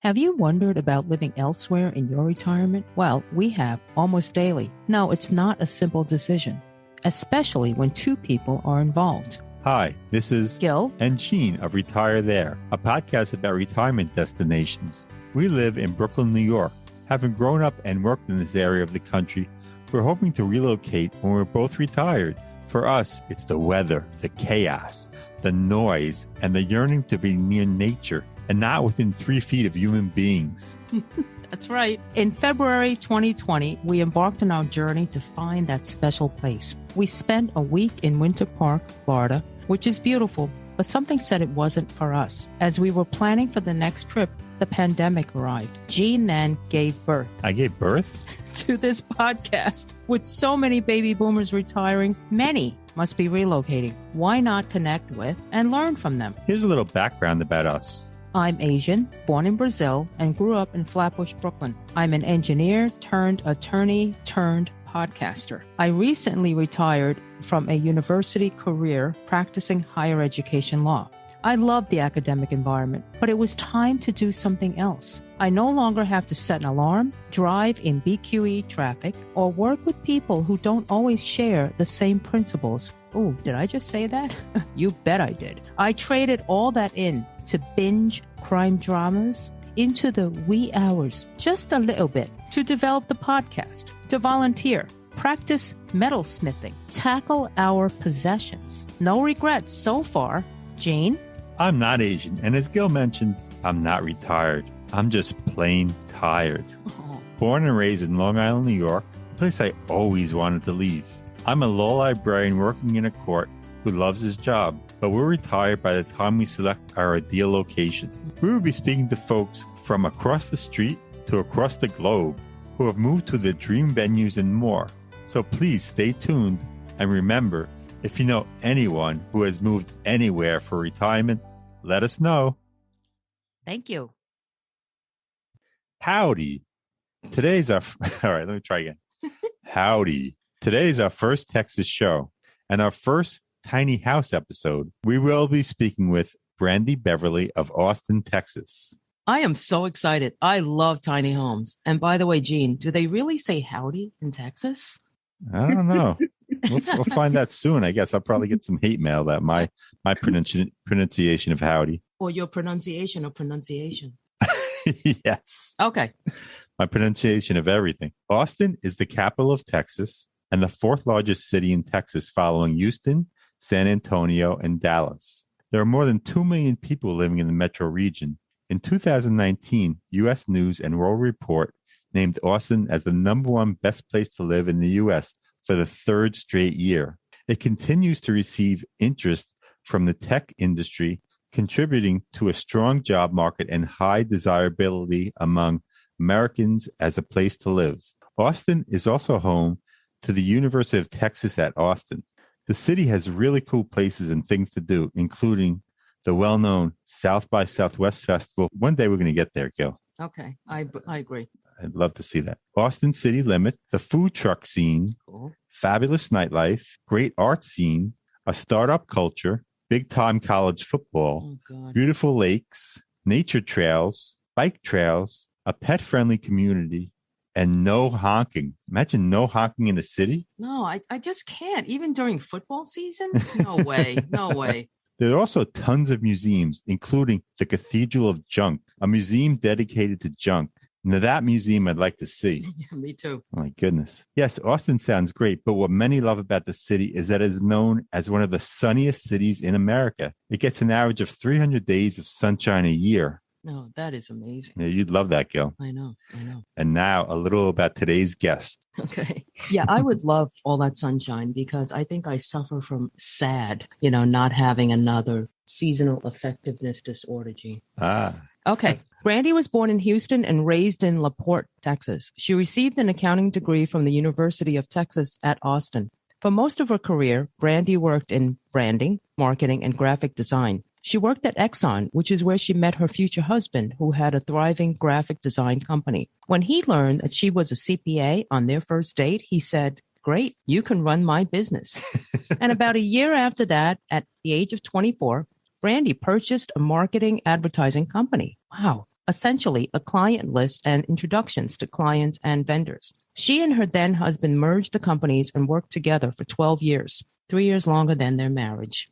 Have you wondered about living elsewhere in your retirement? Well, we have almost daily. No, it's not a simple decision, especially when two people are involved. Hi, this is Gil and Gene of Retire There, a podcast about retirement destinations. We live in Brooklyn, New York. Having grown up and worked in this area of the country, we're hoping to relocate when we're both retired. For us, it's the weather, the chaos, the noise, and the yearning to be near nature and not within 3 feet of human beings. That's right. In February 2020, we embarked on our journey to find that special place. We spent a week in Winter Park, Florida, which is beautiful, but something said it wasn't for us. As we were planning for the next trip, the pandemic arrived. Gene then gave birth. I gave birth? To this podcast. With so many baby boomers retiring, many must be relocating. Why not connect with and learn from them? Here's a little background about us. I'm Asian, born in Brazil, and grew up in Flatbush, Brooklyn. I'm an engineer turned attorney turned podcaster. I recently retired from a university career practicing higher education law. I loved the academic environment, but it was time to do something else. I no longer have to set an alarm, drive in BQE traffic, or work with people who don't always share the same principles. Oh, did I just say that? You bet I did. I traded all that in to binge crime dramas into the wee hours, just a little bit, to develop the podcast, to volunteer, practice metalsmithing, tackle our possessions. No regrets so far. Gene? I'm not Asian, and as Gil mentioned, I'm not retired. I'm just plain tired. Oh. Born and raised in Long Island, New York, a place I always wanted to leave. I'm a law librarian working in a court who loves his job, but we're retired by the time we select our ideal location. We will be speaking to folks from across the street to across the globe who have moved to their dream venues and more. So please stay tuned, and remember, if you know anyone who has moved anywhere for retirement, let us know. Thank you. Howdy. Today's our... All right, let me try again. Howdy. Today's our first Texas show and our first tiny house episode. We will be speaking with Brandy Beverly of Austin, Texas. I am so excited. I love tiny homes. And by the way, Gene, do they really say howdy in Texas? I don't know. We'll find that soon. I guess I'll probably get some hate mail about my pronunciation of howdy. Or your pronunciation of pronunciation. Yes. Okay. My pronunciation of everything. Austin is the capital of Texas and the fourth largest city in Texas following Houston, San Antonio, and Dallas. There are more than 2 million people living in the metro region. In 2019, U.S. News and World Report named Austin as the #1 best place to live in the U.S. for the third straight year. It continues to receive interest from the tech industry, contributing to a strong job market and high desirability among Americans as a place to live. Austin is also home to the University of Texas at Austin. The city has really cool places and things to do, including the well-known South by Southwest Festival. One day we're going to get there, Gil. Okay, I agree. I'd love to see that. Austin City Limit, the food truck scene, Cool. fabulous nightlife, great art scene, a startup culture, big-time college football, Oh, God. beautiful lakes, nature trails, bike trails, a pet-friendly community, and no honking. Imagine no honking in the city. No, I just can't. Even during football season? No way. No way. There are also tons of museums, including the Cathedral of Junk, a museum dedicated to junk. Now, that museum I'd like to see. Yeah, me too. Oh, my goodness. Yes, Austin sounds great, but what many love about the city is that it is known as one of the sunniest cities in America. It gets an average of 300 days of sunshine a year. No, that is amazing. Yeah, you'd love that, Gil. I know. And now a little about today's guest. Okay. Yeah, I would love all that sunshine because I think I suffer from SAD, not having another seasonal affectiveness disorder, Gene. Okay. Brandi was born in Houston and raised in LaPorte, Texas. She received an accounting degree from the University of Texas at Austin. For most of her career, Brandi worked in branding, marketing, and graphic design. She worked at Exxon, which is where she met her future husband, who had a thriving graphic design company. When he learned that she was a CPA on their first date, he said, "Great, you can run my business." And about a year after that, at the age of 24, Brandi purchased a marketing advertising company. Wow. essentially a client list and introductions to clients and vendors. She and her then husband merged the companies and worked together for 12 years, 3 years longer than their marriage.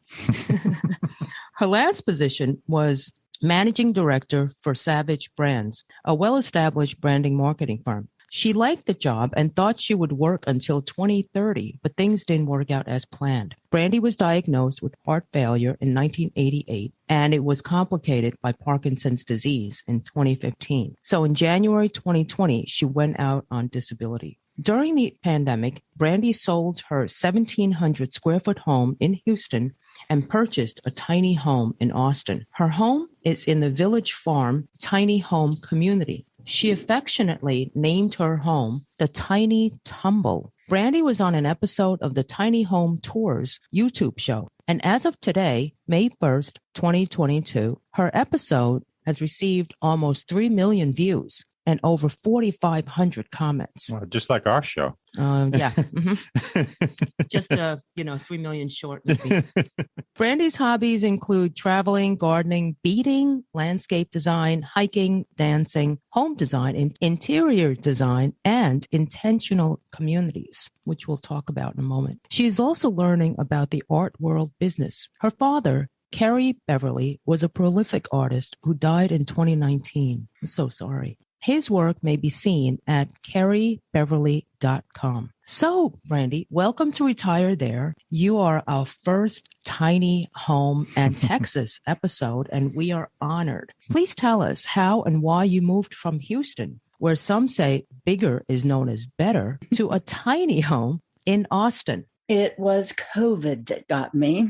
Her last position was managing director for Savage Brands, a well-established branding marketing firm. She liked the job and thought she would work until 2030, but things didn't work out as planned. Brandy was diagnosed with heart failure in 1988, and it was complicated by Parkinson's disease in 2015. So in January 2020, she went out on disability. During the pandemic, Brandy sold her 1,700 square foot home in Houston and purchased a tiny home in Austin. Her home is in the Village Farm tiny home community. She affectionately named her home the Tiny Tumble. Brandy was on an episode of the Tiny Home Tours YouTube show. And as of today, May 1st, 2022, her episode has received almost 3 million views and over 4,500 comments. Well, just like our show. Yeah. Just, 3 million short. Brandy's hobbies include traveling, gardening, beading, landscape design, hiking, dancing, home design, interior design, and intentional communities, which we'll talk about in a moment. She is also learning about the art world business. Her father, Brandy Beverly, was a prolific artist who died in 2019. I'm so sorry. His work may be seen at carriebeverly.com. So, Brandy, welcome to Retire There. You are our first tiny home and Texas episode, and we are honored. Please tell us how and why you moved from Houston, where some say bigger is known as better, to a tiny home in Austin. It was COVID that got me.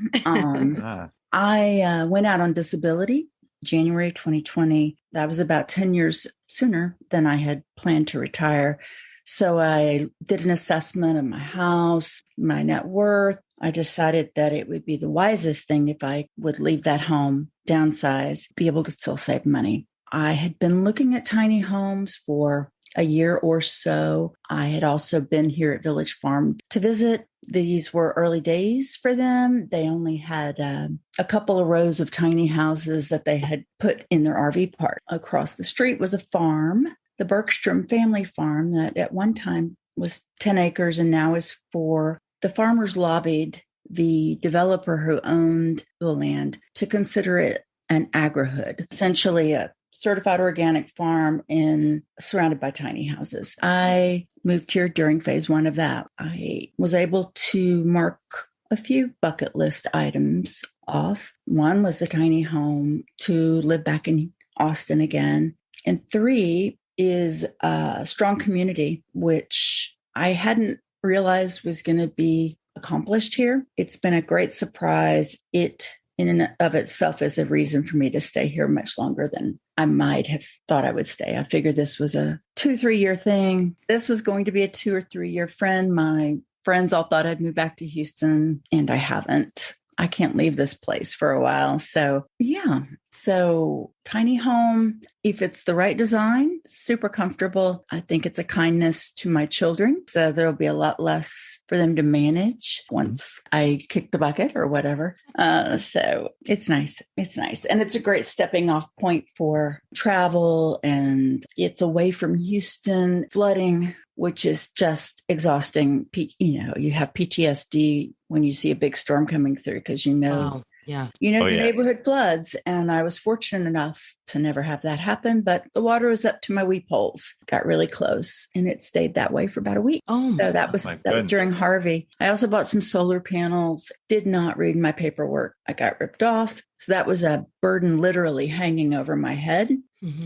I went out on disability January 2020. That was about 10 years sooner than I had planned to retire. So I did an assessment of my house, my net worth. I decided that it would be the wisest thing if I would leave that home, downsize, be able to still save money. I had been looking at tiny homes for a year or so. I had also been here at Village Farm to visit. These were early days for them. They only had a couple of rows of tiny houses that they had put in their RV park. Across the street was a farm, the Bergstrom family farm, that at one time was 10 acres and now is 4. The farmers lobbied the developer who owned the land to consider it an agrihood, essentially a certified organic farm surrounded by tiny houses. I moved here during phase 1 of that. I was able to mark a few bucket list items off. 1 was the tiny home, 2, live back in Austin again, and 3 is a strong community, which I hadn't realized was going to be accomplished here. It's been a great surprise. It in and of itself is a reason for me to stay here much longer than I might have thought I would stay. I figured this was a 2-3 year thing. This was going to be a 2 or 3 year friend. My friends all thought I'd move back to Houston, and I haven't. I can't leave this place for a while. So yeah. So tiny home, if it's the right design, super comfortable. I think it's a kindness to my children. So there'll be a lot less for them to manage once I kick the bucket or whatever. So it's nice. It's nice. And it's a great stepping off point for travel. And it's away from Houston flooding, which is just exhausting. You have PTSD when you see a big storm coming through because the neighborhood floods. And I was fortunate enough to never have that happen, but the water was up to my weep holes, got really close, and it stayed that way for about a week. So that was during Harvey. I also bought some solar panels, did not read my paperwork. I got ripped off. So that was a burden literally hanging over my head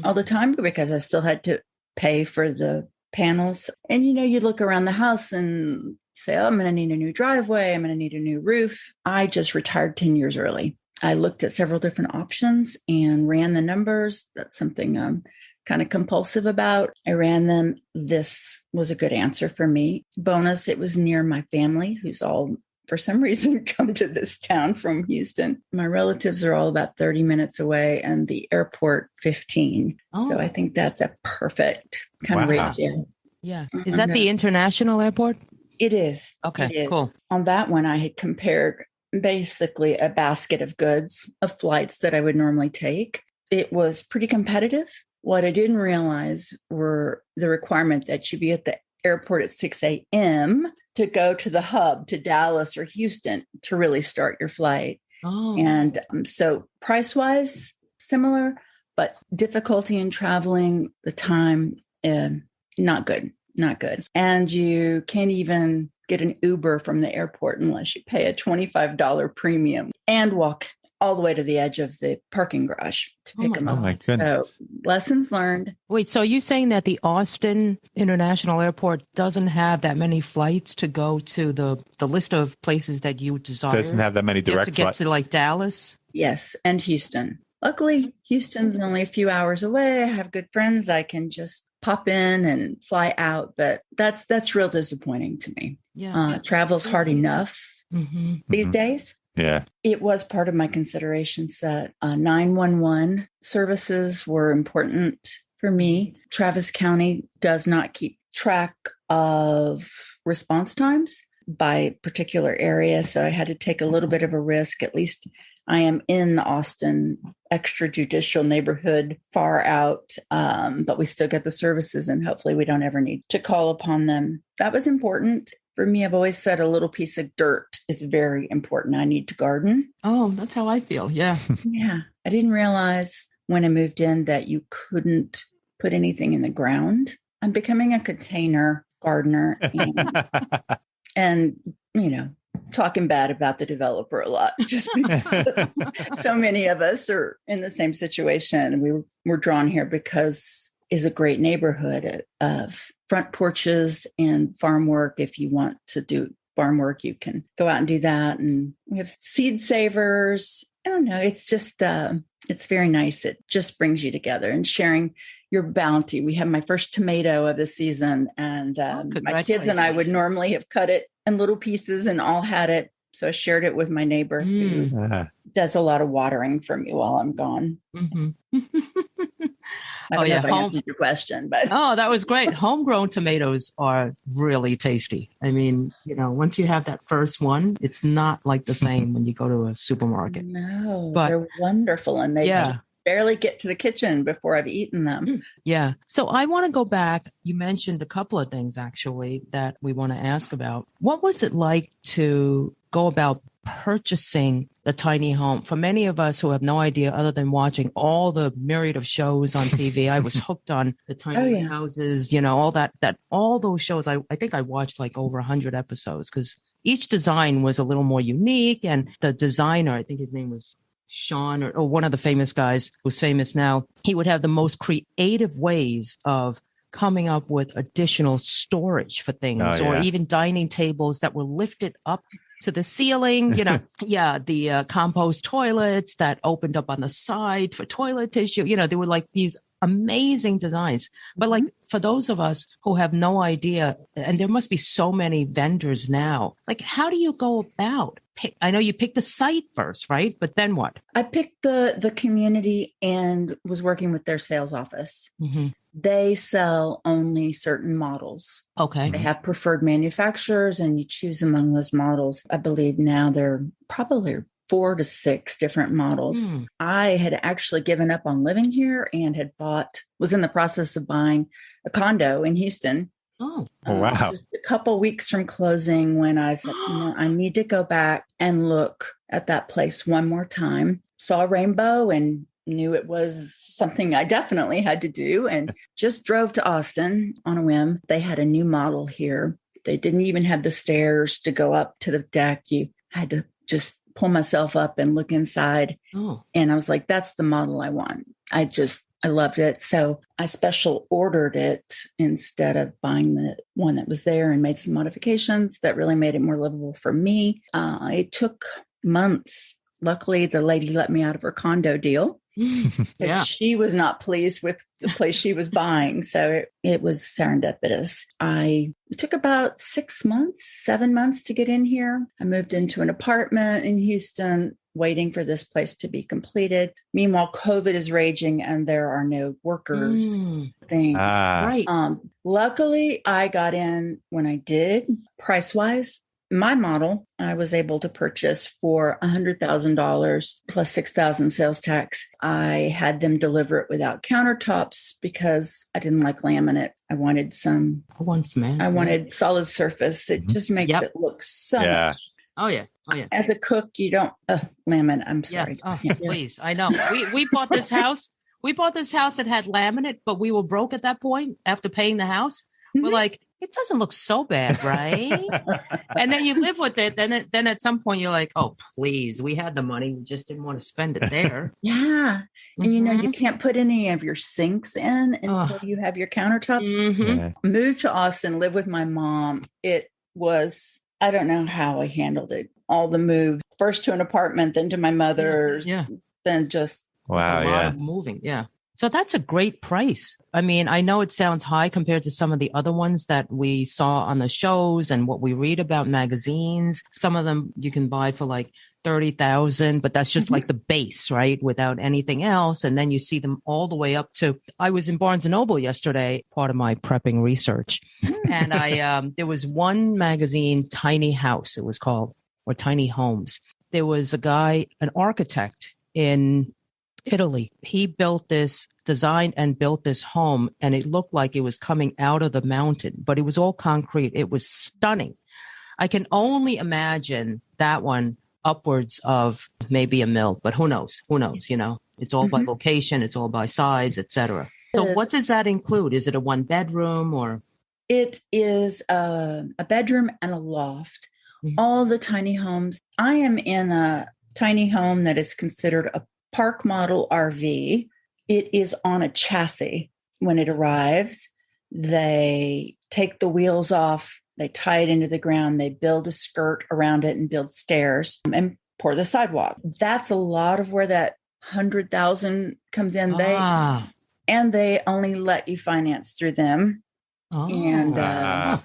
all the time because I still had to pay for the panels. And, you look around the house and say, I'm going to need a new driveway. I'm going to need a new roof. I just retired 10 years early. I looked at several different options and ran the numbers. That's something I'm kind of compulsive about. I ran them. This was a good answer for me. Bonus, it was near my family, who's all, for some reason, come to this town from Houston. My relatives are all about 30 minutes away and the airport 15. So I think that's a perfect kind of ratio. Yeah. Is that the international airport? It is. Okay, cool. On that one, I had compared basically a basket of goods of flights that I would normally take. It was pretty competitive. What I didn't realize were the requirement that you be at the airport at 6 a.m. to go to the hub to Dallas or Houston to really start your flight. Oh. And so price-wise, similar, but difficulty in traveling, the time, not good. And you can't even get an Uber from the airport unless you pay a $25 premium and walk all the way to the edge of the parking garage to pick them up. Oh my goodness. So lessons learned. Wait, so you're saying that the Austin International Airport doesn't have that many flights to go to the list of places that you desire? Doesn't have that many direct flights. To get to like Dallas? Yes, and Houston. Luckily, Houston's only a few hours away. I have good friends. I can just pop in and fly out, but that's real disappointing to me. Yeah. Travel's hard enough these days. Yeah. It was part of my consideration set. 911 services were important for me. Travis County does not keep track of response times by particular area, so I had to take a little bit of a risk. At least I am in the Austin extrajudicial neighborhood, far out, but we still get the services, and hopefully we don't ever need to call upon them. That was important. For me, I've always said a little piece of dirt is very important. I need to garden. Oh, that's how I feel. Yeah. Yeah. I didn't realize when I moved in that you couldn't put anything in the ground. I'm becoming a container gardener and talking bad about the developer a lot. Just because so many of us are in the same situation. We were drawn here because it's a great neighborhood of front porches and farm work. If you want to do farm work, you can go out and do that. And we have seed savers. I don't know. It's just, it's very nice. It just brings you together and sharing your bounty. We have my first tomato of the season, and my kids and I would normally have cut it in little pieces and all had it. So I shared it with my neighbor who does a lot of watering for me while I'm gone. Mm-hmm. I don't know if I answered your question, but that was great. Homegrown tomatoes are really tasty. I mean, once you have that first one, it's not like the same when you go to a supermarket. No, but they're wonderful, and they just barely get to the kitchen before I've eaten them. Yeah. So I want to go back. You mentioned a couple of things actually that we want to ask about. What was it like to go about purchasing the tiny home? For many of us who have no idea other than watching all the myriad of shows on TV, I was hooked on the tiny houses, all those shows. I think I watched like over 100 episodes because each design was a little more unique. And the designer, I think his name was Sean or one of the famous guys who's famous now, he would have the most creative ways of coming up with additional storage for things or even dining tables that were lifted up to the ceiling, the compost toilets that opened up on the side for toilet tissue. There were like these amazing designs. But like for those of us who have no idea, and there must be so many vendors now, like how do you go about I know you picked the site first, right? But then what? I picked the community and was working with their sales office. Mm-hmm. They sell only certain models. Okay. They have preferred manufacturers and you choose among those models. I believe now they're probably 4 to 6 different models. I had actually given up on living here and was in the process of buying a condo in Houston. Oh, wow. Just a couple weeks from closing when I said, I need to go back and look at that place one more time. Saw a rainbow and knew it was something I definitely had to do, and just drove to Austin on a whim. They had a new model here. They didn't even have the stairs to go up to the deck. You had to just pull myself up and look inside. Oh. And I was like, that's the model I want. I loved it. So I special ordered it instead of buying the one that was there and made some modifications that really made it more livable for me. It took months. Luckily, the lady let me out of her condo deal. She was not pleased with the place she was buying. So it was serendipitous. It took about 7 months to get in here. I moved into an apartment in Houston, waiting for this place to be completed. Meanwhile, COVID is raging and there are no workers. Things. Right. Luckily, I got in when I did. Price-wise, my model, I was able to purchase for $100,000 plus $6,000 sales tax. I had them deliver it without countertops because I didn't like laminate. I wanted solid surface. It just makes it look so much. Oh yeah. As a cook, you don't laminate. I'm sorry. Yeah. Oh, please. I know. We bought this house. We bought this house that had laminate, but we were broke at that point after paying the house. We're like, it doesn't look so bad, right? And then you live with it. Then at some point you're like, oh, please, we had the money. We just didn't want to spend it there. Yeah. And you can't put any of your sinks in until you have your countertops. Moved to Austin, live with my mom. It was, I don't know how I handled it. All the move, first to an apartment, then to my mother's, then just. Wow. A lot of moving. Yeah. So that's a great price. I mean, I know it sounds high compared to some of the other ones that we saw on the shows and what we read about in magazines. Some of them you can buy for like $30,000, but that's just like the base, right? Without anything else. And then you see them all the way up to, I was in Barnes and Noble yesterday, part of my prepping research. And there was one magazine, Tiny House, it was called, or Tiny Homes. There was a guy, an architect in Italy. He designed and built this home, and it looked like it was coming out of the mountain, but it was all concrete. It was stunning. I can only imagine that one upwards of maybe $1 million, but who knows? It's all by location. It's all by size, etc. So what does that include? Is it a 1-bedroom or? It is a bedroom and a loft. All the tiny homes. I am in a tiny home that is considered a Park model RV. It is on a chassis. When it arrives, they take the wheels off, they tie it into the ground, they build a skirt around it and build stairs and pour the sidewalk. That's a lot of where that 100,000 comes in. They only let you finance through them. Yeah.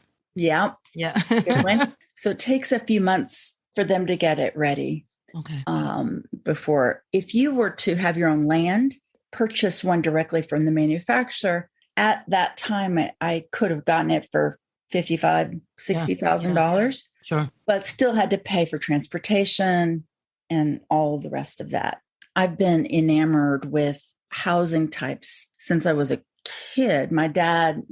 So it takes a few months for them to get it ready. Okay. Before, if you were to have your own land, purchase one directly from the manufacturer, at that time, I could have gotten it for $55,000, $60,000. Sure. But still had to pay for transportation and all the rest of that. I've been enamored with housing types since I was a kid. My dad,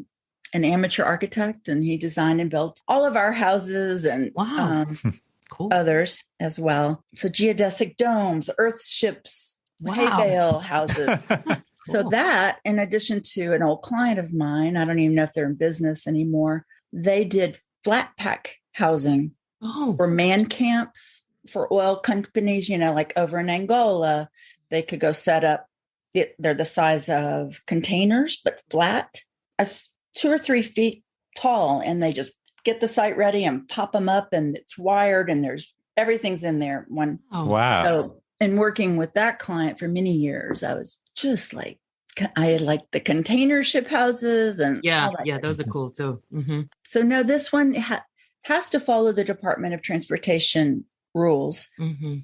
an amateur architect, and he designed and built all of our houses and cool. Others as well. So geodesic domes, earthships, hay bale houses. Cool. So that, in addition to an old client of mine, I don't even know if they're in business anymore, they did flat pack housing for man camps for oil companies, like over in Angola. They could go set up, they're the size of containers, but flat, 2 or 3 feet tall, and they just get the site ready and pop them up, and it's wired and everything's in there. Wow. So, and working with that client for many years, I was just like, I had like the container ship houses and those are cool too. So no, this one has to follow the Department of Transportation rules.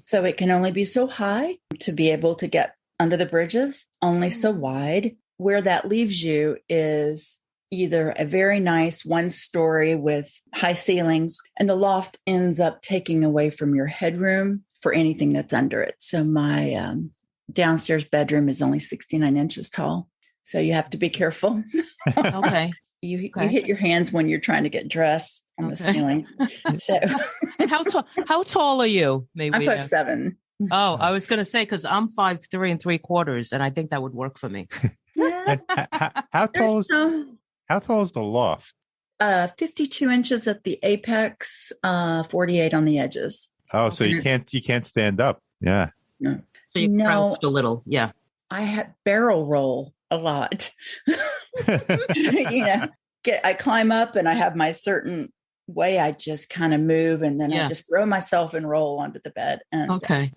So it can only be so high to be able to get under the bridges, only so wide. Where that leaves you is either a very nice 1-story with high ceilings, and the loft ends up taking away from your headroom for anything that's under it. So my downstairs bedroom is only 69 inches tall. So you have to be careful. Okay. You hit your hands when you're trying to get dressed on the ceiling. So how tall are you? Maybe I'm 5'7". Oh, I was going to say, because I'm 5'3 3/4, and I think that would work for me. Yeah. How tall is the loft? 52 inches at the apex, 48 on the edges. Oh, so you can't stand up. Yeah. No. So you crouched a little. Yeah. I had barrel roll a lot. I climb up and I have my certain way. I just kind of move, and then I just throw myself and roll onto the bed. And okay.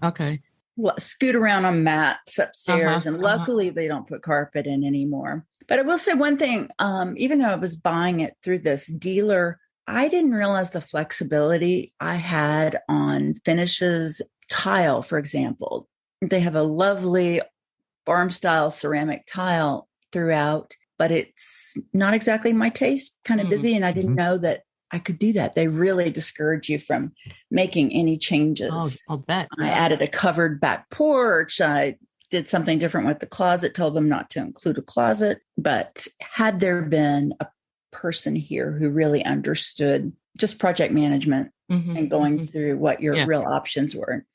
Scoot around on mats upstairs. And luckily they don't put carpet in anymore. But I will say one thing, even though I was buying it through this dealer, I didn't realize the flexibility I had on finishes. Tile, for example. They have a lovely farm-style ceramic tile throughout, but it's not exactly my taste, kind of busy. And I didn't know that I could do that. They really discourage you from making any changes. Oh, I'll bet. I added a covered back porch. I did something different with the closet, told them not to include a closet. But had there been a person here who really understood just project management and going through what your real options were,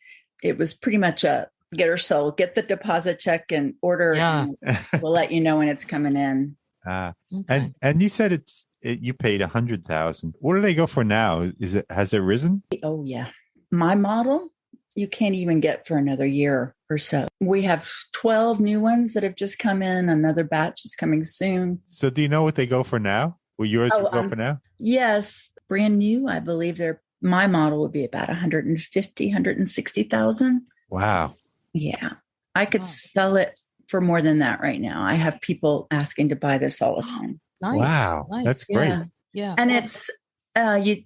it was pretty much a get her sold, get the deposit check and order. And we'll let you know when it's coming in. And you said you paid $100,000. What do they go for now? Has it risen? Oh yeah. My model, you can't even get for another year or so. We have 12 new ones that have just come in. Another batch is coming soon. So do you know what they go for now? Will yours go for now? Yes. Brand new. I believe my model would be about 160,000. Wow. Yeah. I could sell it for more than that right now. I have people asking to buy this all the time. Nice. Wow. Nice. That's great. Yeah. And it's,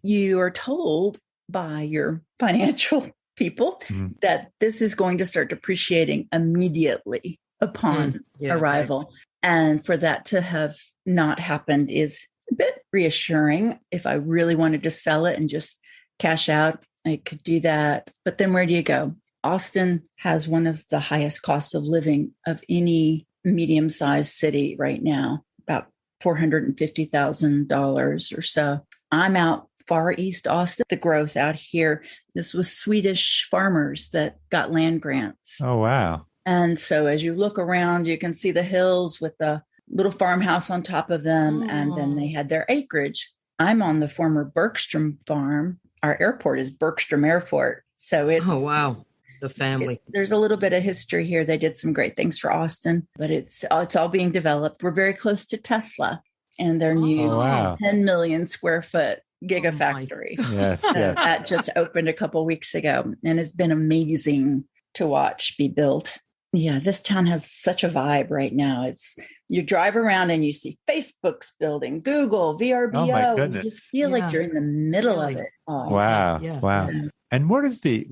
you are told by your financial people that this is going to start depreciating immediately upon arrival. Right. And for that to have not happened is a bit reassuring. If I really wanted to sell it and just cash out, I could do that. But then where do you go? Austin has one of the highest costs of living of any medium-sized city right now, about $450,000 or so. I'm out far east Austin. The growth out here, this was Swedish farmers that got land grants. Oh, wow. And so as you look around, you can see the hills with the little farmhouse on top of them. And then they had their acreage. I'm on the former Bergstrom farm. Our airport is Bergstrom Airport. So it's... Oh, wow. The family. There's a little bit of history here. They did some great things for Austin, but it's all being developed. We're very close to Tesla and their new 10 million square foot gigafactory. Yes. That just opened a couple of weeks ago and it's been amazing to watch be built. Yeah, this town has such a vibe right now. You drive around and you see Facebook's building, Google, VRBO. Oh my goodness. You just feel like you're in the middle of it. Wow. Yeah. Wow. And what does the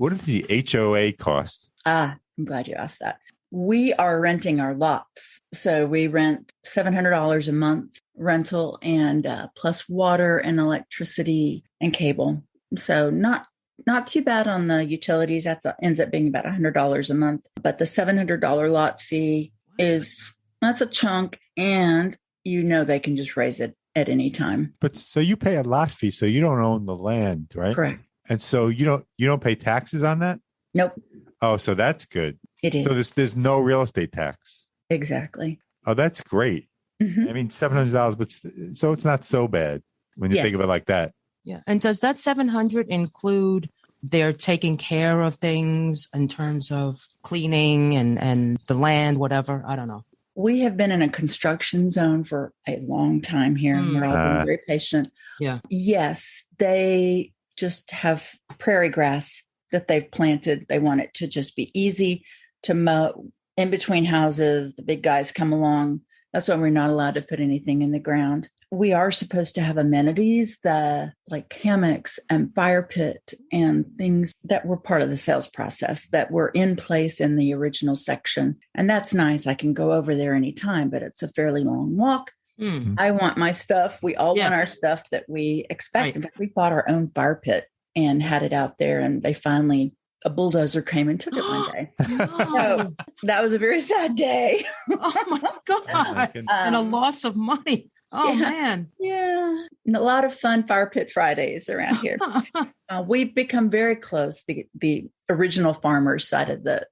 HOA cost? I'm glad you asked that. We are renting our lots. So we rent $700 a month rental and plus water and electricity and cable. So not too bad on the utilities. That ends up being about $100 a month. But the $700 lot fee that's a chunk. And they can just raise it at any time. But so you pay a lot fee. So you don't own the land, right? Correct. And so you don't pay taxes on that? Nope. Oh, so that's good. It is. So there's no real estate tax. Exactly. Oh, that's great. Mm-hmm. I mean, $700, but so it's not so bad when you think of it like that. Yeah. And does that 700 include they're taking care of things in terms of cleaning and the land, whatever? I don't know. We have been in a construction zone for a long time here. And we're all being very patient. Yeah. Yes, they just have prairie grass that they've planted. They want it to just be easy to mow in between houses. The big guys come along. That's why we're not allowed to put anything in the ground. We are supposed to have amenities like hammocks and fire pit and things that were part of the sales process that were in place in the original section. And that's nice. I can go over there anytime, but it's a fairly long walk. Mm-hmm. I want my stuff. We all want our stuff that we expect. Right. In fact, we bought our own fire pit and had it out there. And a bulldozer came and took it one day. So that was a very sad day. Oh my God. And a loss of money. Oh man. Yeah. And a lot of fun fire pit Fridays around here. We've become very close. The original farmers side of a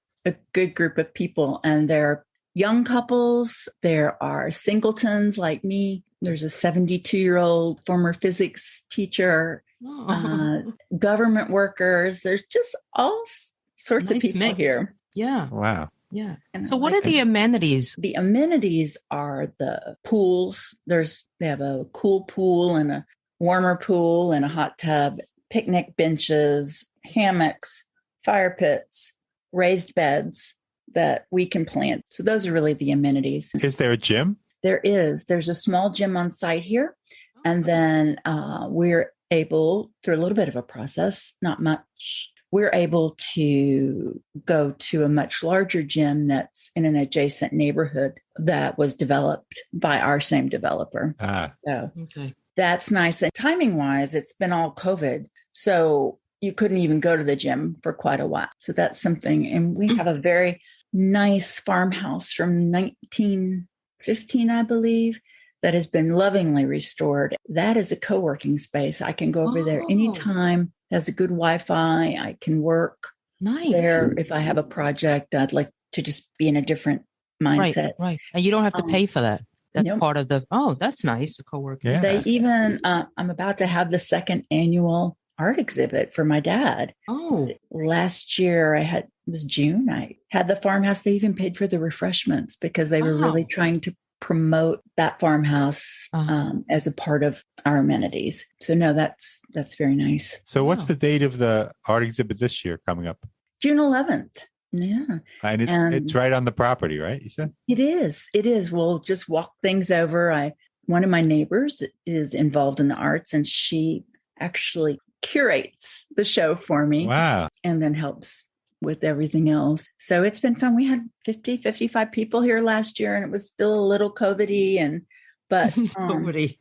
good group of people, and they're young couples. There are singletons like me. There's a 72-year-old former physics teacher, government workers. There's just all sorts of people here. Yeah. Wow. Yeah. So what are the amenities? The amenities are the pools. They have a cool pool and a warmer pool and a hot tub, picnic benches, hammocks, fire pits, raised beds that we can plant. So those are really the amenities. Is there a gym? There is. There's a small gym on site here. And then we're able, through a little bit of a process, not much, we're able to go to a much larger gym that's in an adjacent neighborhood that was developed by our same developer. Okay. That's nice. And timing wise, it's been all COVID. So you couldn't even go to the gym for quite a while. So that's something. And we have a very nice farmhouse from 1915, I believe, that has been lovingly restored. That is a co-working space. I can go over there anytime. Has a good Wi-Fi. I can work there. If I have a project, I'd like to just be in a different mindset. Right. And you don't have to pay for that. That's part of the, that's nice. The co-working. Yeah. They even, I'm about to have the second annual art exhibit for my dad. Last year it was June. I had the farmhouse. They even paid for the refreshments because they were really trying to promote that farmhouse as a part of our amenities. So no, that's very nice. So what's the date of the art exhibit this year coming up? June 11th. Yeah. And it's right on the property, right? You said? It is. We'll just walk things over. One of my neighbors is involved in the arts, and she actually curates the show for me. Wow. And then helps with everything else. So it's been fun. We had 55 people here last year, and it was still a little COVID-y, but COVID-y.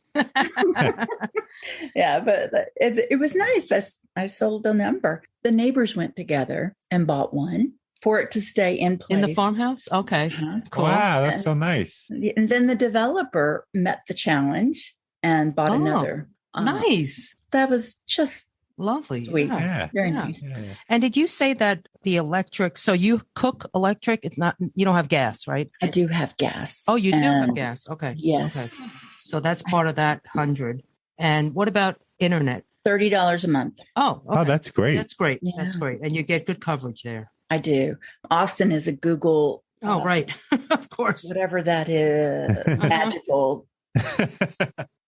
Yeah, but it was nice. I sold a number. The neighbors went together and bought one for it to stay in place. In the farmhouse? Okay. Cool. Wow, that's so nice. And then the developer met the challenge and bought another. Nice. That was just lovely. Sweet. Yeah. Very nice. Yeah. And did you say that the electric, so you cook electric? It's not, you don't have gas, right? I do have gas. Oh, you do have gas. Okay. Yes. Okay. So that's part of that 100. And what about internet? $30 a month. Oh, okay. Oh, that's great. That's great. Yeah. That's great. And you get good coverage there. I do. Austin is a Google. Oh, right. Of course. Whatever that is, magical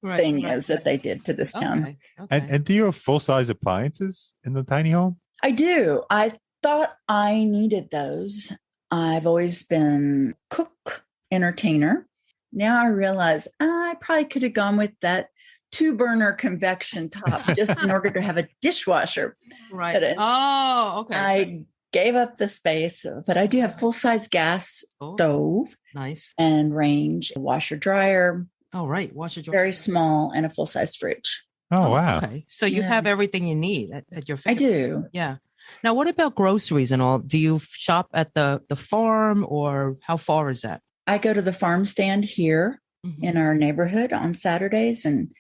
thing is that they did to this town. Okay. And do you have full-size appliances in the tiny home? I do. I thought I needed those. I've always been cook, entertainer. Now I realize I probably could have gone with that 2-burner convection top just in order to have a dishwasher. Right. Okay. I gave up the space, but I do have full-size gas stove. Nice. And range, washer dryer. Oh, right. Washer dryer. Very small, and a full-size fridge. Oh, wow. Okay. So you have everything you need at your fingertips. I do. Yeah. Now, what about groceries and all? Do you shop at the farm, or how far is that? I go to the farm stand here in our neighborhood on Saturdays and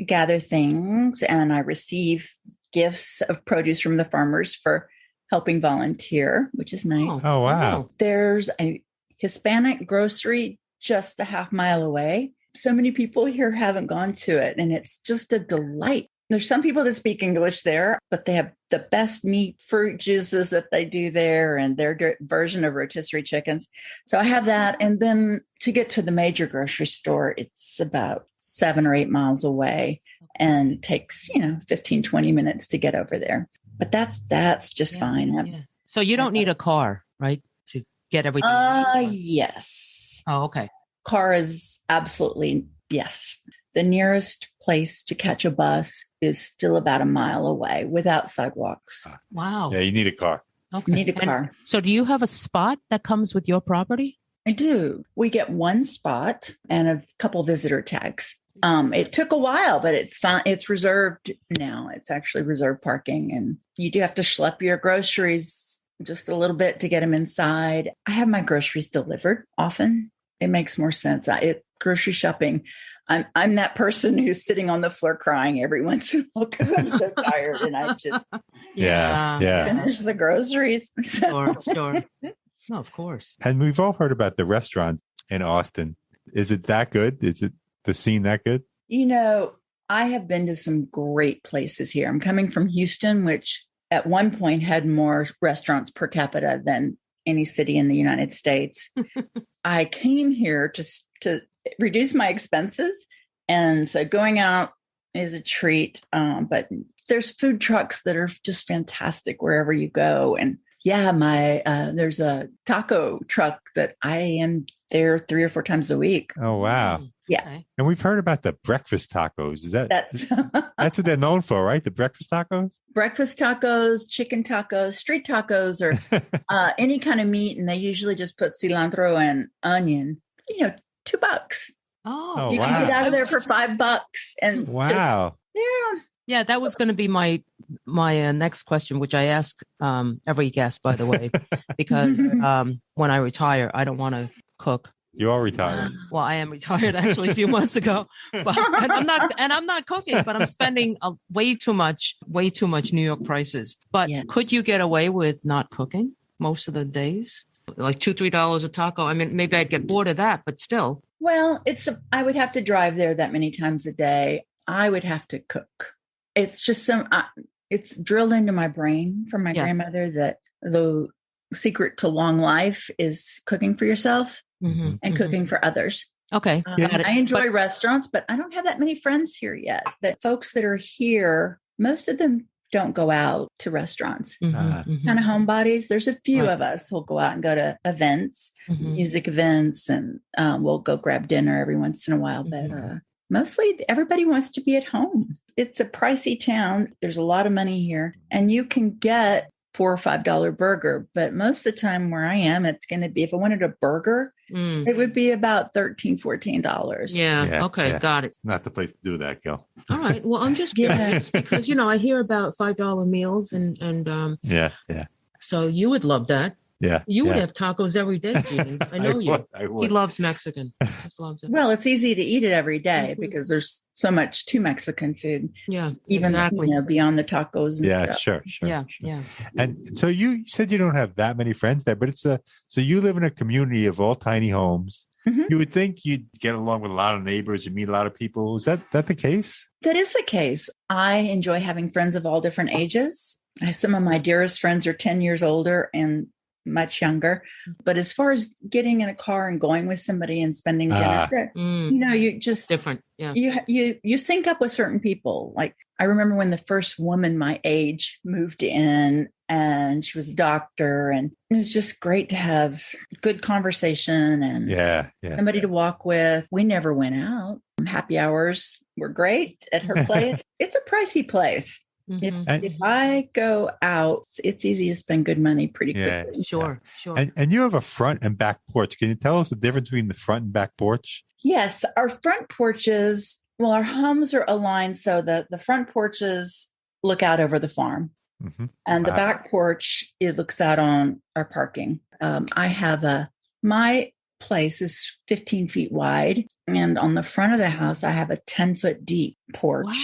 gather things, and I receive gifts of produce from the farmers for helping volunteer, which is nice. Oh, wow. There's a Hispanic grocery just a half mile away. So many people here haven't gone to it, and it's just a delight. There's some people that speak English there, but they have the best meat, fruit juices that they do there, and their version of rotisserie chickens. So I have that. And then to get to the major grocery store, it's about 7 or 8 miles away, and it takes, 15, 20 minutes to get over there. But that's just fine. Yeah. So you don't need a car, right? To get everything. Yes. Oh, okay. Car is absolutely, yes. The nearest place to catch a bus is still about a mile away without sidewalks. Wow. Yeah, you need a car. Okay. Need a car. So do you have a spot that comes with your property? I do. We get one spot and a couple visitor tags. It took a while, but it's fine. It's reserved now. It's actually reserved parking, and you do have to schlep your groceries just a little bit to get them inside. I have my groceries delivered often. It makes more sense. Grocery shopping. I'm that person who's sitting on the floor crying every once in a while because I'm so tired, and I just finish the groceries. Sure. No, of course. And we've all heard about the restaurant in Austin. Is it that good? Is it the scene that good? I have been to some great places here. I'm coming from Houston, which at one point had more restaurants per capita than any city in the United States. I came here to reduce my expenses. And so going out is a treat. But there's food trucks that are just fantastic wherever you go. And there's a taco truck that I am there 3 or 4 times a week. Oh, wow. Yeah. Okay. And we've heard about the breakfast tacos. Is That's what they're known for, right? The breakfast tacos? Breakfast tacos, chicken tacos, street tacos, or any kind of meat. And they usually just put cilantro and onion, $2. Oh, You wow. can get out of there for $5 and Wow. yeah. Yeah, that was going to be my next question, which I ask every guest, by the way, because when I retire, I don't want to cook. You are retired. Well, I am retired actually a few months ago, but I'm not cooking, but I'm spending way too much New York prices. But could you get away with not cooking most of the days? Like $2-3 a taco. I mean, maybe I'd get bored of that, but still. Well, I would have to drive there that many times a day. I would have to cook. It's just it's drilled into my brain from my grandmother that the secret to long life is cooking for yourself and cooking for others. Okay. I enjoy restaurants, but I don't have that many friends here yet. The folks that are here, most of them don't go out to restaurants. Kind of homebodies. There's a few of us who'll go out and go to events, music events, and we'll go grab dinner every once in a while. But mostly everybody wants to be at home. It's a pricey town. There's a lot of money here, and you can get $4 or $5 burger. But most of the time where I am, it's going to be, if I wanted a burger, it would be about $13, $14. Yeah. Okay. Got it. Not the place to do that, Gil. All right. Well, I'm just curious because, I hear about $5 meals and yeah. So you would love that. Yeah. You would have tacos every day, Gene. I know you. I would. He loves Mexican. Just loves it. Well, it's easy to eat it every day because there's so much to Mexican food. Yeah. Even beyond the tacos and stuff. Sure. Yeah. And so you said you don't have that many friends there, but so you live in a community of all tiny homes. You would think you'd get along with a lot of neighbors, you meet a lot of people. Is that the case? That is the case. I enjoy having friends of all different ages. Some of my dearest friends are 10 years older and much younger. But as far as getting in a car and going with somebody and spending dinner, you just different. Yeah. You sync up with certain people. Like I remember when the first woman my age moved in, and she was a doctor, and it was just great to have good conversation and somebody to walk with. We never went out. Happy hours were great at her place. It's a pricey place. If I go out, it's easy to spend good money pretty quickly. Sure. And you have a front and back porch. Can you tell us the difference between the front and back porch? Yes. Our front porches, our homes are aligned so that the front porches look out over the farm. And the back porch, it looks out on our parking. I have my place is 15 feet wide. And on the front of the house, I have a 10-foot deep porch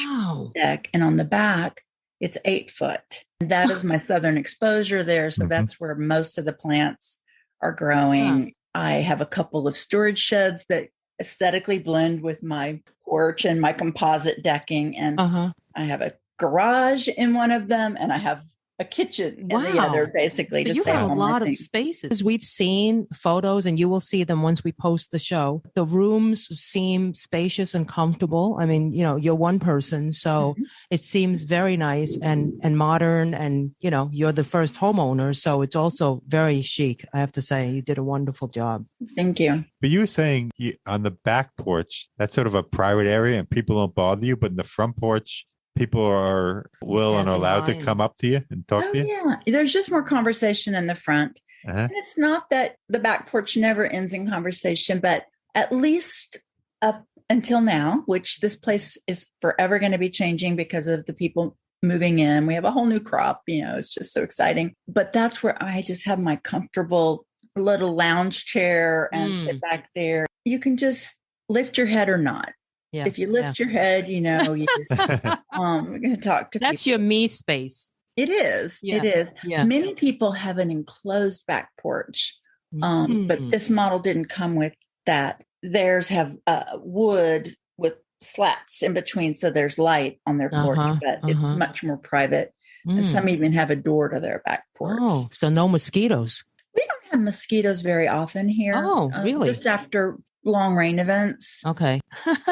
deck. And on the back, it's 8 foot. That is my southern exposure there. So that's where most of the plants are growing. I have a couple of storage sheds that aesthetically blend with my porch and my composite decking. And I have a garage in one of them, and I have a kitchen in the other, basically. You have a lot of spaces. We've seen photos, and you will see them once we post the show. The rooms seem spacious and comfortable. I mean, you're one person, so it seems very nice and modern. And, you're the first homeowner, so it's also very chic. I have to say, you did a wonderful job. Thank you. But you were saying on the back porch, that's sort of a private area and people don't bother you, but in the front porch, people are and allowed to come up to you and talk to you? Yeah. There's just more conversation in the front. And it's not that the back porch never ends in conversation, but at least up until now, which this place is forever going to be changing because of the people moving in. We have a whole new crop, it's just so exciting. But that's where I just have my comfortable little lounge chair and sit back there. You can just lift your head or not. Yeah, if you lift your head, you're going to talk to That's people. your me space. It is. Yeah. It is. Yeah. Many people have an enclosed back porch, but this model didn't come with that. Theirs have wood with slats in between, so there's light on their porch, but it's much more private. And some even have a door to their back porch. Oh, so no mosquitoes. We don't have mosquitoes very often here. Oh, really? Just after long rain events. Okay.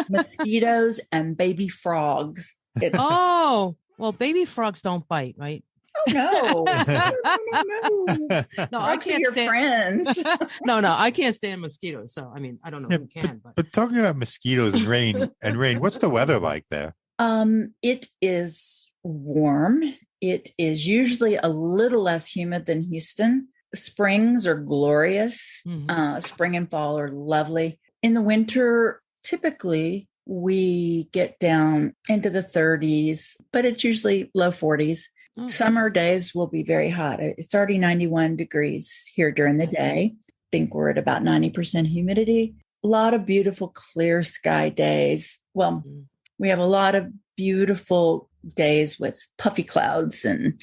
Mosquitoes and baby frogs. Well, baby frogs don't bite, right? Oh, no. No, I can't your friends. No, I can't stand mosquitoes. So, I mean, I don't know who can. But talking about mosquitoes and rain, what's the weather like there? It is warm. It is usually a little less humid than Houston. Springs are glorious. Spring and fall are lovely. In the winter, typically we get down into the 30s, but it's usually low 40s. Oh. Summer days will be very hot. It's already 91 degrees here during the day. I think we're at about 90% humidity. A lot of beautiful clear sky days. Well, we have a lot of beautiful days with puffy clouds, and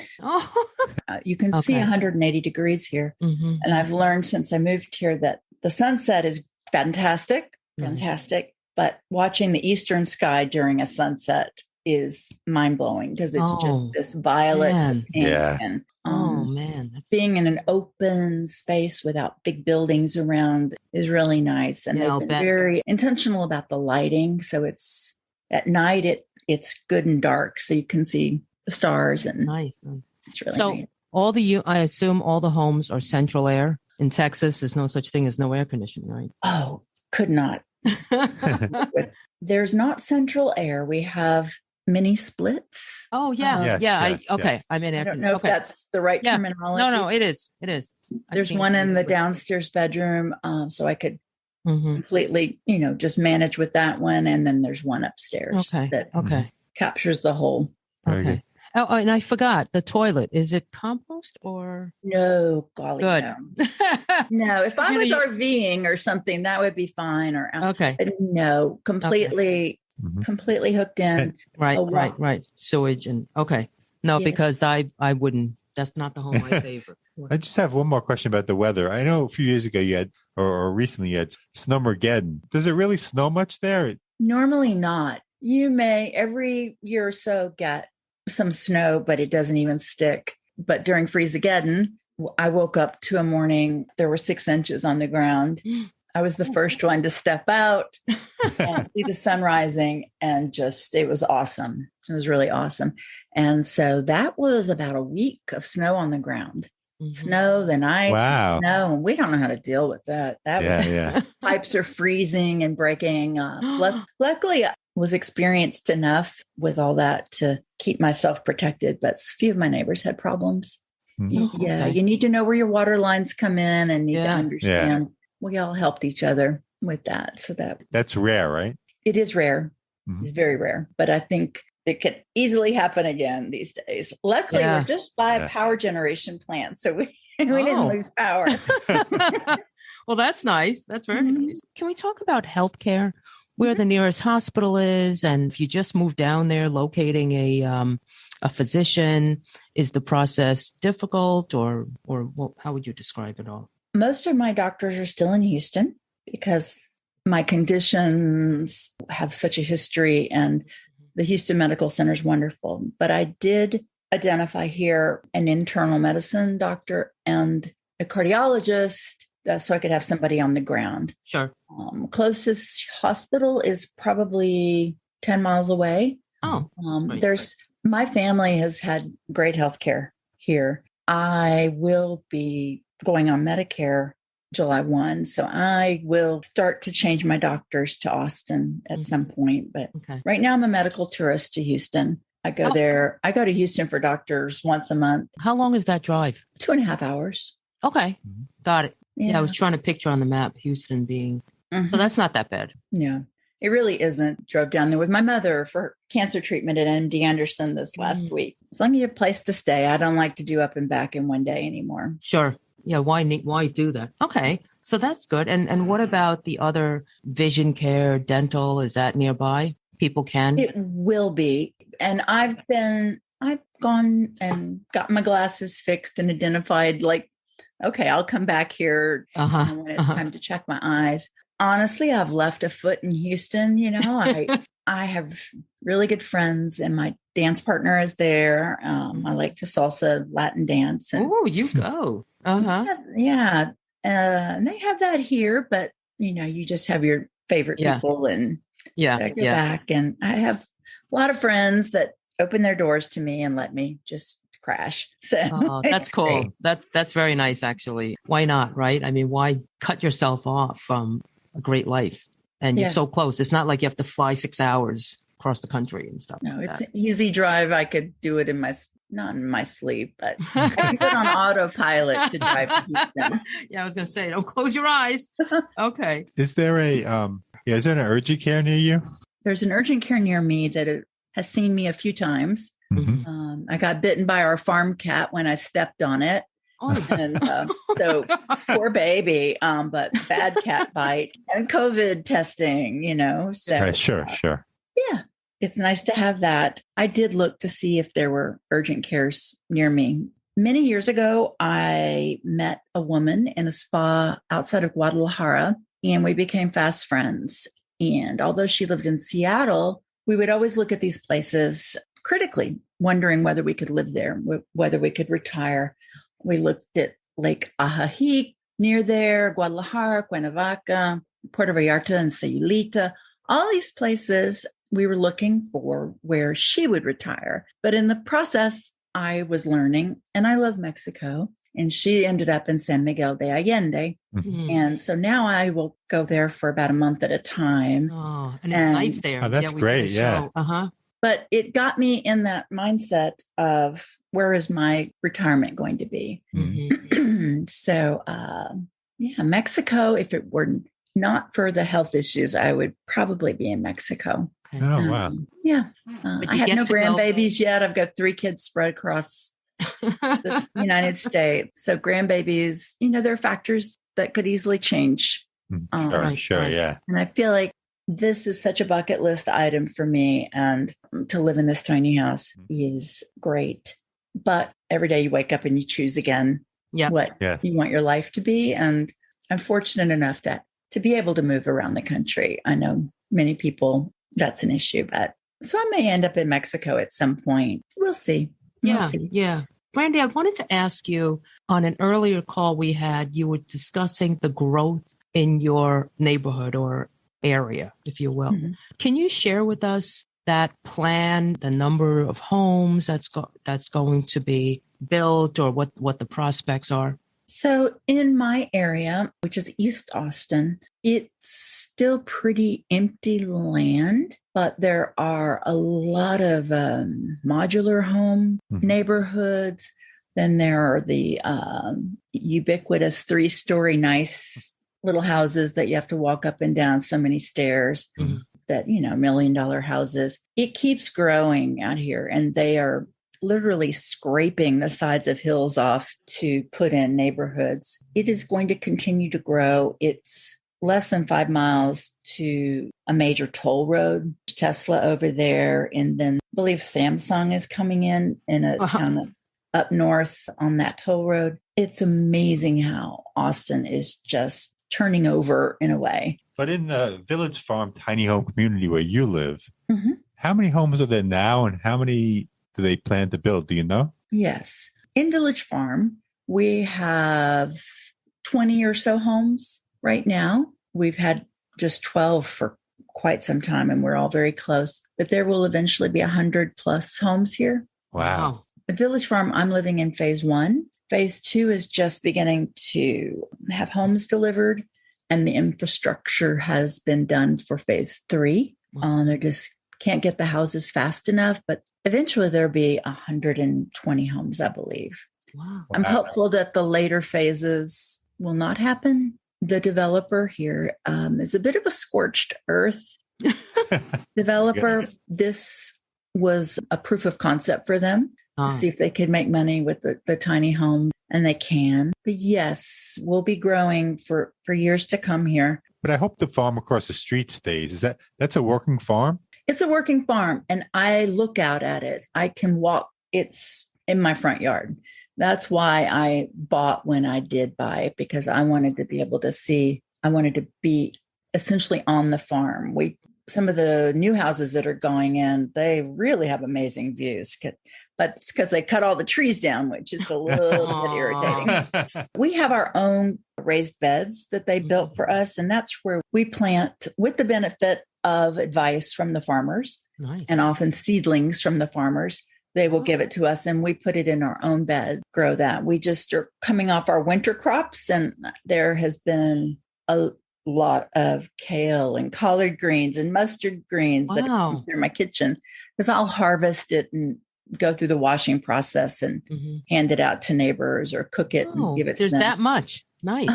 you can see 180 degrees here. Mm-hmm. And I've learned since I moved here that the sunset is fantastic, but watching the eastern sky during a sunset is mind-blowing because it's just this violet and being in an open space without big buildings around is really nice. And they've been very intentional about the lighting, so it's at night it's good and dark, so you can see the stars, and nice. It's really nice. I assume all the homes are central air. In Texas, there's no such thing as no air conditioning, right? Oh, could not. There's not central air. We have mini splits. Oh, yeah. Yes. I'm in air. I don't know if that's the right terminology. No, it is. It is. There's one in the downstairs bedroom, so I could completely, just manage with that one. And then there's one upstairs that captures the whole. Okay. Oh, and I forgot the toilet. Is it compost or? No, golly, good. No, if I was RVing or something, that would be fine. No, completely hooked in. Right. Sewage and because I wouldn't. That's not the home I favor. I just have one more question about the weather. I know a few years ago you had, or recently you had Snowmageddon. Does it really snow much there? Normally not. You may every year or so get some snow, but it doesn't even stick. But during Freezeageddon, I woke up to a morning, there were 6 inches on the ground. I was the first one to step out and see the sun rising, and it was awesome. It was really awesome. And so that was about a week of snow on the ground. Snow, then ice, snow, and we don't know how to deal with that. Pipes are freezing and breaking. Luckily, I was experienced enough with all that to keep myself protected, but a few of my neighbors had problems. You need to know where your water lines come in and need to understand. Yeah. We all helped each other with that. So that's rare, right? It is rare. It's very rare, but I think it could easily happen again these days. Luckily, we're just by a power generation plant, so we didn't lose power. Well, that's nice. That's very nice. Can we talk about healthcare? Where the nearest hospital is, and if you just move down there, locating a physician, is the process difficult, or how would you describe it all? Most of my doctors are still in Houston because my conditions have such a history, and the Houston Medical Center is wonderful. But I did identify here an internal medicine doctor and a cardiologist, so I could have somebody on the ground. Sure. Closest hospital is probably 10 miles away. Oh, my family has had great health care here. I will be going on Medicare July 1. So I will start to change my doctors to Austin at some point. But right now I'm a medical tourist to Houston. I go there. I go to Houston for doctors once a month. How long is that drive? 2.5 hours. Okay. Got it. Yeah, I was trying to picture on the map Houston being, so that's not that bad. Yeah, it really isn't. Drove down there with my mother for cancer treatment at MD Anderson this last week. As long as you have a place to stay, I don't like to do up and back in one day anymore. Sure. Yeah, why do that? Okay, so that's good. And what about the other vision care, dental? Is that nearby? People can? It will be. And I've gone and got my glasses fixed and identified, like, okay, I'll come back here when it's time to check my eyes. Honestly, I've left a foot in Houston. I have really good friends, and my dance partner is there. I like to salsa, Latin dance. Oh, you go. Yeah. And they have that here, but you just have your favorite people, and go back. And I have a lot of friends that open their doors to me and let me just crash. So that's cool. That's very nice, actually. Why not? Right? I mean, why cut yourself off from a great life? And you're so close. It's not like you have to fly 6 hours across the country and stuff. No, it's an easy drive. I could do it not in my sleep, but I can put on autopilot to drive to Houston. Yeah, I was going to say, don't close your eyes. Okay. Is there Yeah, is there an urgent care near you? There's an urgent care near me that has seen me a few times. Mm-hmm. I got bitten by our farm cat when I stepped on it. Oh, And so poor baby, but bad cat bite and COVID testing, so Right, sure. yeah, it's nice to have that. I did look to see if there were urgent cares near me. Many years ago, I met a woman in a spa outside of Guadalajara, and we became fast friends. And although she lived in Seattle, we would always look at these places critically, wondering whether we could live there, whether we could retire. We looked at Lake Ajajic near there, Guadalajara, Cuernavaca, Puerto Vallarta, and Sayulita. All these places we were looking for where she would retire. But in the process, I was learning, and I love Mexico. And she ended up in San Miguel de Allende. Mm-hmm. And so now I will go there for about a month at a time. Oh, and it's nice there. Oh, that's we great. did a Yeah. show. Uh-huh. But it got me in that mindset of where is my retirement going to be? Mm-hmm. So, Mexico, if it were not for the health issues, I would probably be in Mexico. Okay. Oh, wow. Yeah. But I you have get no to go- grandbabies yet. I've got 3 kids spread across the United States. So grandbabies, there are factors that could easily change. Sure. right. Yeah. And I feel like this is such a bucket list item for me. And to live in this tiny house is great. But every day you wake up and you choose again what you want your life to be. And I'm fortunate enough to be able to move around the country. I know many people, that's an issue, but so I may end up in Mexico at some point. We'll see. Yeah. Brandy, I wanted to ask you, on an earlier call we had, you were discussing the growth in your neighborhood or area, if you will. Mm-hmm. Can you share with us that plan, the number of homes that's going to be built, or what the prospects are? So in my area, which is East Austin, it's still pretty empty land, but there are a lot of modular home neighborhoods. Then there are the ubiquitous 3-story nice little houses that you have to walk up and down so many stairs that, $1 million houses. It keeps growing out here, and they are literally scraping the sides of hills off to put in neighborhoods. It is going to continue to grow. It's less than 5 miles to a major toll road, Tesla over there. And then I believe Samsung is coming in a town up north on that toll road. It's amazing how Austin is just turning over in a way. But in the Village Farm tiny home community where you live, how many homes are there now, and how many do they plan to build? Do you know? Yes. In Village Farm, we have 20 or so homes right now. We've had just 12 for quite some time, and we're all very close. But there will eventually be 100 plus homes here. Wow. At Village Farm, I'm living in phase 1. Phase 2 is just beginning to have homes delivered, and the infrastructure has been done for phase 3. They just can't get the houses fast enough, but eventually there'll be 120 homes, I believe. Wow. I'm hopeful that the later phases will not happen. The developer here is a bit of a scorched earth developer. This was a proof of concept for them to see if they could make money with the tiny home, and they can. But yes, we'll be growing for years to come here. But I hope the farm across the street stays. That's a working farm? It's a working farm, and I look out at it. I can walk. It's in my front yard. That's why I bought when I did buy it, because I wanted to be able to see. I wanted to be essentially on the farm. Some of the new houses that are going in, they really have amazing views, but it's because they cut all the trees down, which is a little bit irritating. We have our own raised beds that they built for us, and that's where we plant with the benefit of advice from the farmers. Nice. And often seedlings from the farmers. They will give it to us, and we put it in our own bed, grow that. We just are coming off our winter crops, and there has been a lot of kale and collard greens and mustard greens that are through my kitchen, because I'll harvest it and go through the washing process and hand it out to neighbors or cook it and give it to them. There's that much. Nice.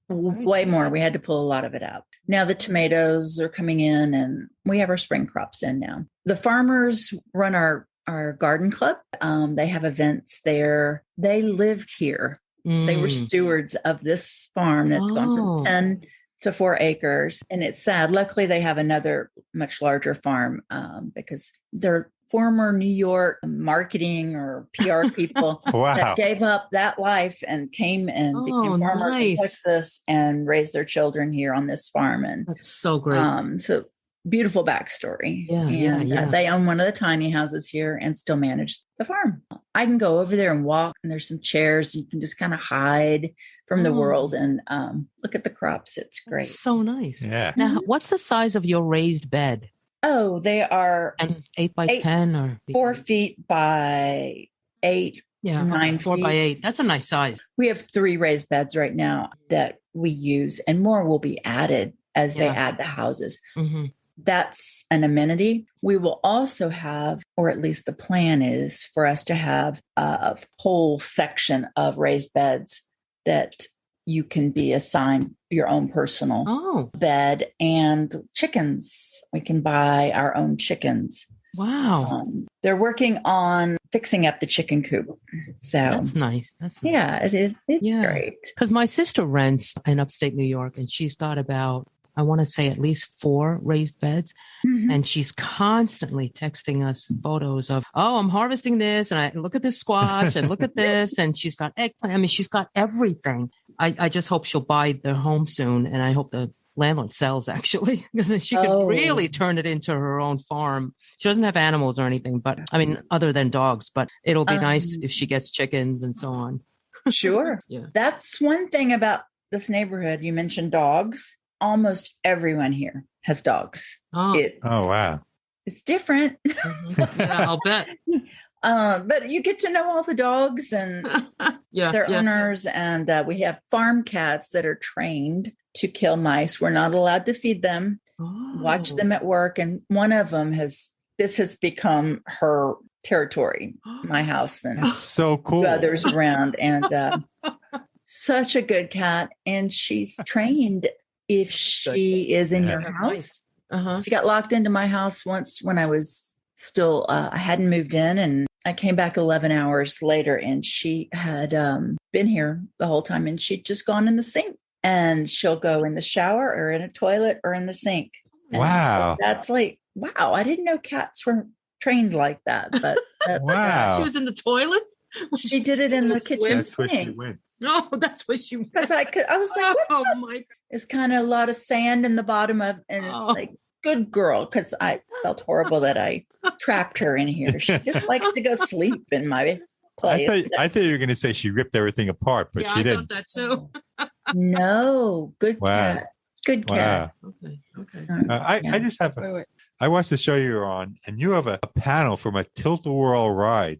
Way more. We had to pull a lot of it out. Now the tomatoes are coming in and we have our spring crops in now. The farmers run our garden club. They have events there. They lived here. They were stewards of this farm that's gone from 10 to 4 acres. And it's sad. Luckily, they have another much larger farm because they're former New York marketing or PR people that gave up that life and came and became farmers in Texas and raised their children here on this farm. And that's so great. So beautiful backstory. Yeah, they own one of the tiny houses here and still manage the farm. I can go over there and walk, and there's some chairs. You can just kind of hide from the world and look at the crops. It's great. That's so nice. Yeah. Now, what's the size of your raised bed? Oh, they are 8 by 10 or 4 feet by 8. Yeah, 9 4 by 8. That's a nice size. We have 3 raised beds right now that we use, and more will be added as they add the houses. Mm-hmm. That's an amenity. We will also have, or at least the plan is for us to have a whole section of raised beds that you can be assigned your own personal bed, and chickens. We can buy our own chickens. Wow. They're working on fixing up the chicken coop. So that's nice. Yeah, it is. It's great. Because my sister rents in upstate New York, and she's got about, I want to say, at least 4 raised beds. Mm-hmm. And she's constantly texting us photos of, I'm harvesting this. And I look at this squash and look at this. And she's got eggplant. I mean, she's got everything. I just hope she'll buy their home soon. And I hope the landlord sells, actually, because she could really turn it into her own farm. She doesn't have animals or anything, but I mean, other than dogs, but it'll be nice if she gets chickens and so on. Sure. Yeah. That's one thing about this neighborhood. You mentioned dogs. Almost everyone here has dogs. Oh, wow. It's different. Mm-hmm. Yeah, I'll bet. But you get to know all the dogs and their owners. And we have farm cats that are trained to kill mice. We're not allowed to feed them, watch them at work. And one of them has become her territory, my house. And that's so cool. Others around. And such a good cat. And she's trained. If she is in your house, she got locked into my house once when I was still, I hadn't moved in, and I came back 11 hours later, and she had been here the whole time, and she'd just gone in the sink, and she'll go in the shower or in a toilet or in the sink. Wow. That's like, wow. I didn't know cats were trained like that, but wow. She was in the toilet. She did it in the kitchen sink. No, that's what she went. Because I was like, what? My! It's kind of a lot of sand in the bottom of, and it's like, good girl, because I felt horrible that I trapped her in here. She just likes to go sleep in my place. I thought you were going to say she ripped everything apart, but she didn't. I thought that too. No, good cat. Good cat. Wow. Okay. I just have I watched the show you were on, and you have a panel from a TiltAWhirl ride.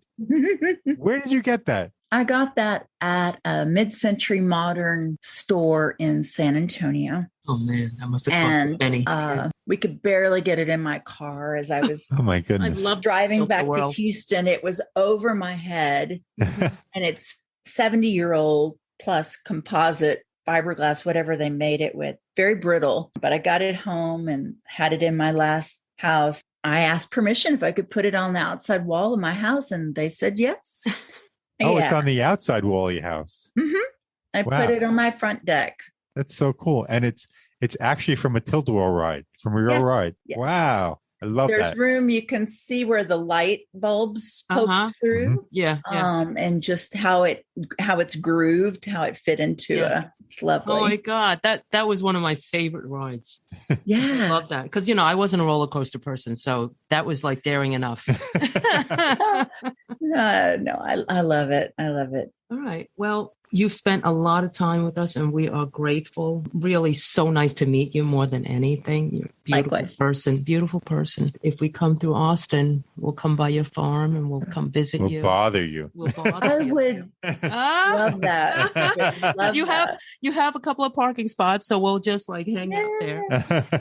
Where did you get that? I got that at a mid-century modern store in San Antonio. Oh man, that must have cost a penny. We could barely get it in my car as I was oh my goodness. I love driving back to Houston. It was over my head. And it's 70-year-old plus composite fiberglass, whatever they made it with. Very brittle. But I got it home and had it in my last house. I asked permission if I could put it on the outside wall of my house, and they said yes. Oh, it's on the outside wall of your house. Mm-hmm. I put it on my front deck. That's so cool. And it's actually from a TiltAWhirl ride, from a real ride. Yeah. Wow. I love that. There's room. You can see where the light bulbs poke through. Mm-hmm. Yeah. And just how it's grooved, how it fit into it's lovely. Oh my God. That was one of my favorite rides. Yeah. I love that. Because, I wasn't a roller coaster person. So that was like daring enough. No, I love it. I love it. All right. Well, you've spent a lot of time with us, and we are grateful. Really so nice to meet you more than anything. You're a beautiful person. If we come through Austin, we'll come by your farm and we'll come visit you. We'll bother you. I would love that. You have a couple of parking spots, so we'll just hang out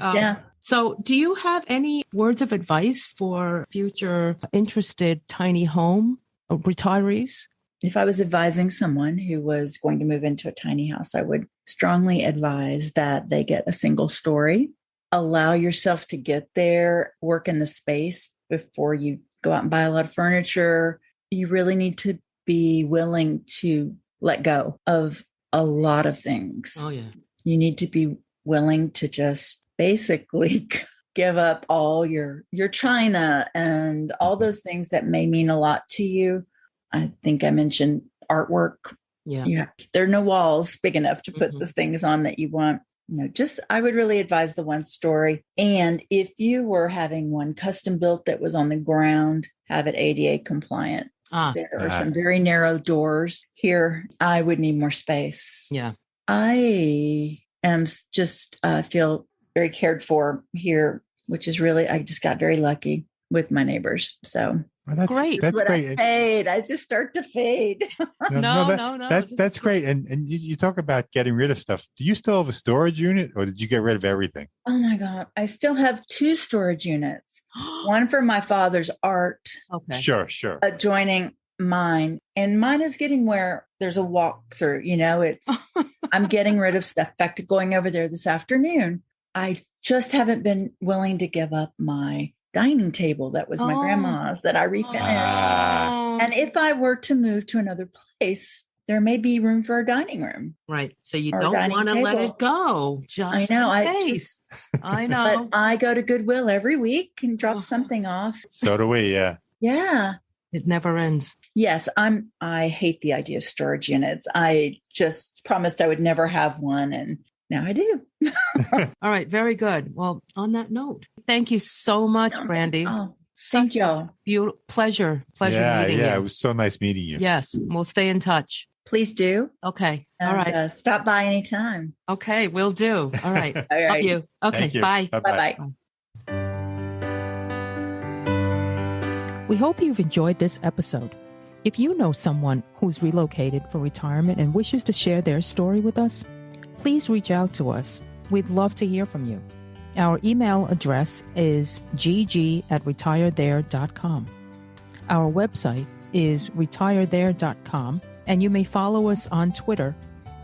there. So do you have any words of advice for future interested tiny home retirees? if I was advising someone who was going to move into a tiny house, I would strongly advise that they get a single story. Allow yourself to get there, work in the space before you go out and buy a lot of furniture. You really need to be willing to let go of a lot of things. Oh, yeah. You need to be willing to just basically give up all your china and all those things that may mean a lot to you. I think I mentioned artwork. Yeah. There are no walls big enough to put the things on that you want. I would really advise the one story. And if you were having one custom built that was on the ground, have it ADA compliant. There are some very narrow doors here. I would need more space. Yeah. I am just feel very cared for here, which is really, I just got very lucky with my neighbors. So that's great. That's great. I just start to fade. No. That's great. And you talk about getting rid of stuff. Do you still have a storage unit, or did you get rid of everything? Oh my God. I still have 2 storage units. One for my father's art. Okay. Sure. Adjoining mine. And mine is getting where there's a walkthrough, I'm getting rid of stuff. In fact, going over there this afternoon, I just haven't been willing to give up my dining table that was my grandma's that I refinished. And if I were to move to another place, there may be room for a dining room. Right. So you don't want to let it go. Just I know. I know. But I go to Goodwill every week and drop something off. So do we. Yeah. Yeah. It never ends. Yes. I hate the idea of storage units. I just promised I would never have one. And now I do. All right. Very good. Well, on that note, thank you so much, Brandy. Thank y'all. Pleasure meeting you. Yeah. It was so nice meeting you. Yes. We'll stay in touch. Please do. Okay. And, all right. Stop by anytime. Okay. We'll do. All right. All right. Love you. Okay. Thank you. Bye. Bye-bye. We hope you've enjoyed this episode. If you know someone who's relocated for retirement and wishes to share their story with us, please reach out to us. We'd love to hear from you. Our email address is gg@retirethere.com. Our website is retirethere.com, and you may follow us on Twitter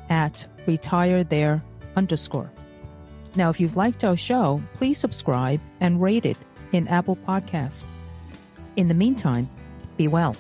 @retirethere_. Now, if you've liked our show, please subscribe and rate it in Apple Podcasts. In the meantime, be well.